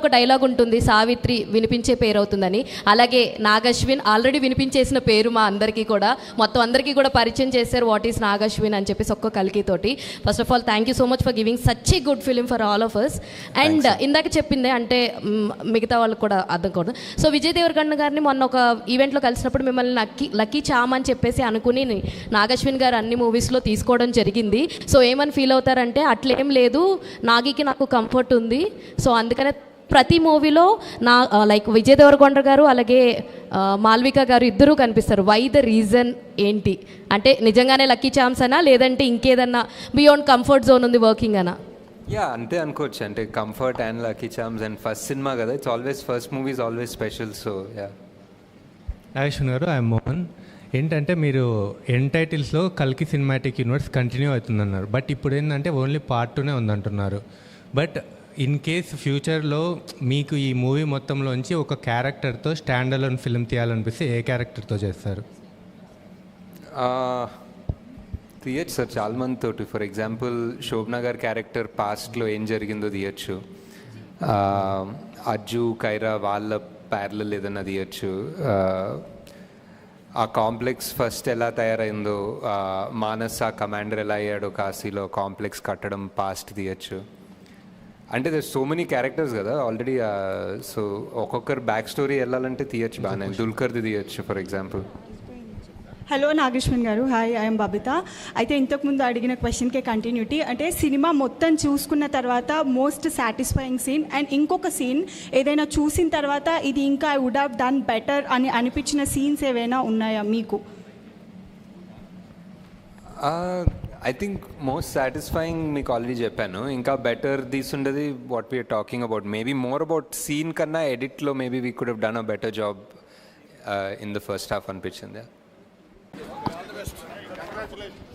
ఒక డైలాగ్ ఉంటుంది, సావిత్రి వినిపించే పేరు అవుతుందని. అలాగే నాగశ్విన్ ఆల్రెడీ వినిపించేసిన పేరు మా అందరికీ కూడా, మొత్తం అందరికీ కూడా పరిచయం చేశారు వాట్ ఈస్ నాగశ్విన్ అని చెప్పేసి ఒక్క కల్కితోటి. First of all thank you so much for giving such a good film for all of us. And ఇందాక చెప్పిందే అంటే మిగతా వాళ్ళకి కూడా అర్థం కూడా. సో విజయ్ దేవరకొండ గారిని మొన్న ఒక ఈవెంట్లో కలిసినప్పుడు మిమ్మల్ని లక్కీ చామ్ అని చెప్పేసి అనుకుని నాగశ్విన్ గారు అన్ని మూవీస్లో తీసుకోవడం జరిగింది. సో ఏమని ఫీల్ అవుతారంటే అట్లేం లేదు, నాగికి నాకు కంఫర్ట్ ఉంది. సో అందుకనే ప్రతి మూవీలో నా లైక్ విజయ్ దేవరకొండ గారు అలాగే మాల్విక గారు ఇద్దరూ కనిపిస్తారు. వై ద రీజన్ ఏంటి అంటే నిజంగానే లక్కీ ఛాన్స్ అనా లేదంటే ఇంకేదన్నా బియాండ్ కంఫర్ట్ జోన్ ఉంది వర్కింగ్ అనా? యా అంతే అనుకోవచ్చు. అంటే comfort and lucky charms and first cinema కదా, it's always first movie is always special. So yeah. Nageshwar garu, I'm Mohan. ఏంటంటే మీరు ఎన్ టైటిల్స్లో కల్కి సినిమాటిక్ యూనివర్స్ కంటిన్యూ అవుతుందన్నారు, బట్ ఇప్పుడు ఏంటంటే ఓన్లీ పార్ట్ 2 ఉందంటున్నారు. బట్ ఇన్ కేస్ ఫ్యూచర్లో మీకు ఈ మూవీ మొత్తంలోంచి ఒక క్యారెక్టర్తో స్టాండ్ అలోన్ ఫిల్మ్ తీయాలనిపిస్తే ఏ క్యారెక్టర్తో చేస్తారు? తీయచ్చు సార్ చాలా మంది తోటి. ఫర్ ఎగ్జాంపుల్ శోభనా గారి క్యారెక్టర్ పాస్ట్లో ఏం జరిగిందో తీయచ్చు, అజ్జు కైరా వాళ్ళ ప్యారలల్ ఏదన్నా తీయచ్చు, ఆ కాంప్లెక్స్ ఫస్ట్ ఎలా తయారైందో, మానస్ ఆ కమాండర్ ఎలా అయ్యాడో కాశీలో కాంప్లెక్స్ కట్టడం పాస్ట్ తీయచ్చు. అంటే దర్ సో మెనీ క్యారెక్టర్స్ కదా ఆల్రెడీ. సో ఒక్కొక్కరు బ్యాక్ స్టోరీ వెళ్ళాలంటే తీయచ్చు బాగానే. దుల్కర్ది తీయచ్చు ఫర్ ఎగ్జాంపుల్. హలో నాగేశ్వన్ గారు, హాయ్, ఐఎమ్ బబిత. అయితే ఇంతకుముందు అడిగిన క్వశ్చన్కే కంటిన్యూటీ. అంటే సినిమా మొత్తం చూసుకున్న తర్వాత మోస్ట్ సాటిస్ఫైయింగ్ సీన్ అండ్ ఇంకొక సీన్ ఏదైనా చూసిన తర్వాత ఇది ఇంకా I would have done better అని అనిపించిన సీన్స్ ఏవైనా ఉన్నాయా మీకు? ఐ థింక్ మోస్ట్ సాటిస్ఫైయింగ్ మీకు ఆల్రెడీ చెప్పాను. ఇంకా బెటర్ తీసుండేది what we're talking about. Maybe more about scene కన్నా ఎడిట్లో maybe we could have done a better job in the first half అనిపించింది. All the best. Congratulations.